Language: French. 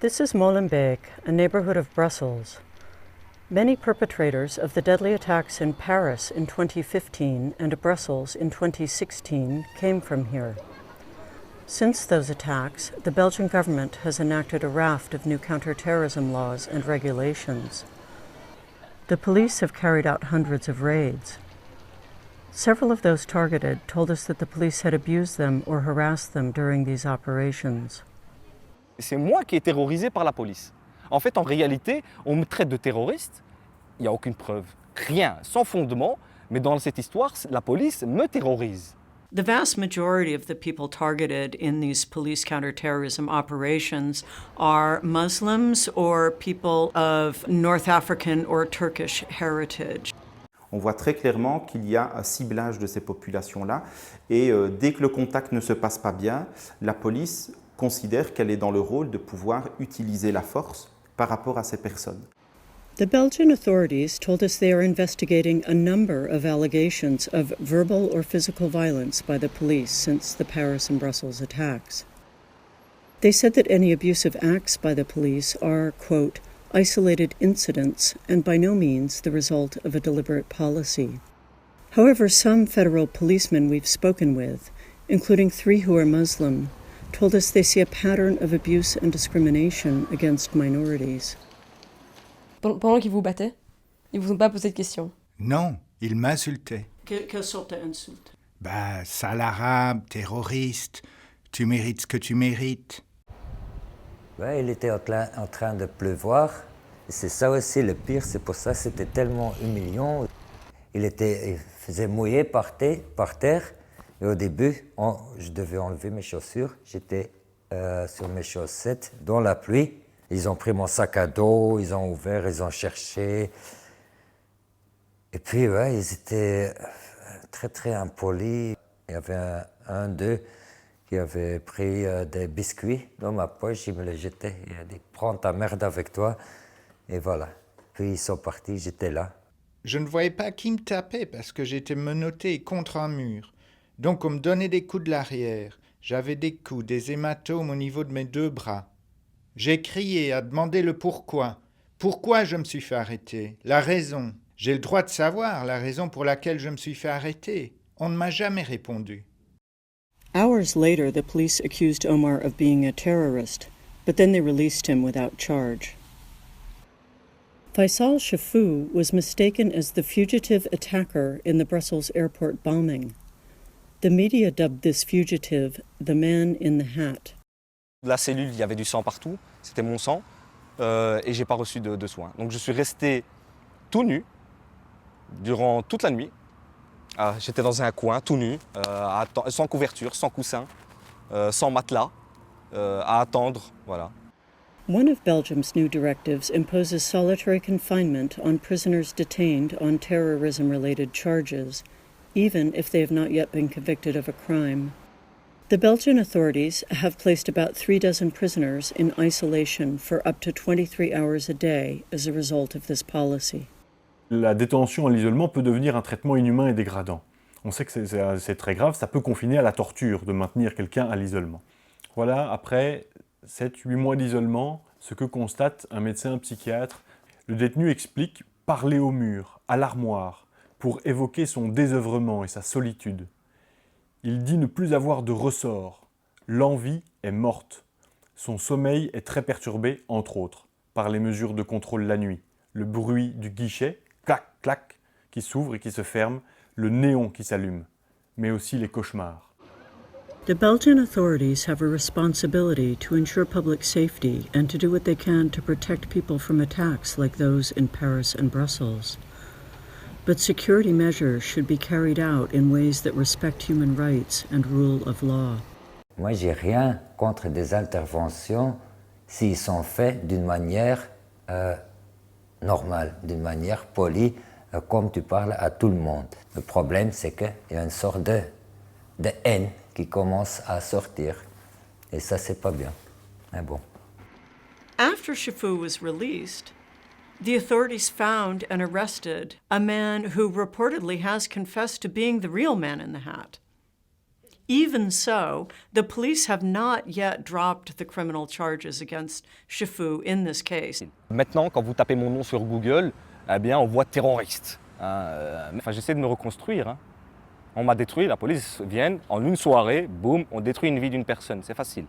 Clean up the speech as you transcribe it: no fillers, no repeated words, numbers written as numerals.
This is Molenbeek, a neighborhood of Brussels. Many perpetrators of the deadly attacks in Paris in 2015 and Brussels in 2016 came from here. Since those attacks, the Belgian government has enacted a raft of new counterterrorism laws and regulations. The police have carried out hundreds of raids. Several of those targeted told us that the police had abused them or harassed them during these operations. C'est moi qui est terrorisé par la police. En fait, en réalité, on me traite de terroriste, il n'y a aucune preuve, rien, sans fondement, mais dans cette histoire, la police me terrorise. The vast majority of the people targeted in these police counterterrorism operations are Muslims or people of North African or Turkish heritage. On voit très clairement qu'il y a un ciblage de ces populations-là et dès que le contact ne se passe pas bien, la police considère qu'elle est dans le rôle de pouvoir utiliser la force par rapport à ces personnes. The Belgian authorities told us they are investigating a number of allegations of verbal or physical violence by the police since the Paris and Brussels attacks. They said that any abusive acts by the police are, quote, isolated incidents and by no means the result of a deliberate policy. However, some federal policemen we've spoken with, including 3 who are Muslim, told us they see a pattern of abuse and discrimination against minorities. Pendant qu'ils vous battaient, ils vous ont pas posé de questions? Non, ils m'insultaient. Quelle sorte d'insulte? Bah, sale arabe, terroriste, tu mérites ce que tu mérites. Ouais, il était en train de pleuvoir. Et c'est ça aussi le pire, c'est pour ça que c'était tellement humiliant. Il faisait mouiller par terre. Et au début, je devais enlever mes chaussures. J'étais sur mes chaussettes dans la pluie. Ils ont pris mon sac à dos, ils ont ouvert, ils ont cherché. Et puis, ouais, ils étaient très, très impolis. Il y avait un d'eux qui avait pris des biscuits dans ma poche, il me les jetait. Il a dit « Prends ta merde avec toi ». Et voilà. Puis ils sont partis, j'étais là. Je ne voyais pas qui me tapait parce que j'étais menotté contre un mur. Donc on me donnait des coups de l'arrière. J'avais des coups, des hématomes au niveau de mes 2 bras. J'ai crié à demander le pourquoi. Pourquoi je me suis fait arrêter? La raison. J'ai le droit de savoir la raison pour laquelle je me suis fait arrêter. On ne m'a jamais répondu. Hours later, the police accused Omar of being a terrorist, but then they released him without charge. Faisal Shafou was mistaken as the fugitive attacker in the Brussels airport bombing. The media dubbed this fugitive the man in the hat. La cellule, il y avait du sang partout, c'était mon sang, et j'ai pas reçu de soins. Donc je suis resté tout nu durant toute la nuit. J'étais dans un coin, tout nu, sans couverture, sans coussin, sans matelas, à attendre, voilà. One of Belgium's new directives imposes solitary confinement on prisoners detained on terrorism-related charges, even if they have not yet been convicted of a crime. The Belgian authorities have placed about 36 prisoners in isolation for up to 23 hours a day as a result of this policy. La détention à l'isolement peut devenir un traitement inhumain et dégradant. On sait que c'est très grave, ça peut confiner à la torture de maintenir quelqu'un à l'isolement. Voilà, après 7-8 mois d'isolement, ce que constate un médecin psychiatre. Le détenu explique parler au mur, à l'armoire, pour évoquer son désœuvrement et sa solitude. Il dit ne plus avoir de ressort. L'envie est morte. Son sommeil est très perturbé, entre autres, par les mesures de contrôle la nuit. Le bruit du guichet, clac, clac, qui s'ouvre et qui se ferme, le néon qui s'allume, mais aussi les cauchemars. The Belgian authorities have a responsibility to ensure public safety and to do what they can to protect people from attacks like those in Paris and Brussels. But security measures should be carried out in ways that respect human rights and rule of law. Moi, j'ai rien contre des interventions s'ils sont faits d'une manière normale, d'une manière polie, comme tu parles à tout le monde. Le problème, c'est qu'il y a une sorte de haine qui commence à sortir. Et ça, c'est pas bien. Mais bon. After Shafou was released, the authorities found and arrested a man who reportedly has confessed to being the real man in the hat. Even so, the police have not yet dropped the criminal charges against Shifu in this case. Maintenant, quand vous tapez mon nom sur Google, eh bien, on voit terroriste. Enfin, j'essaie de me reconstruire. Hein. On m'a détruit, la police vient, en une soirée, boum, on détruit une vie d'une personne. C'est facile.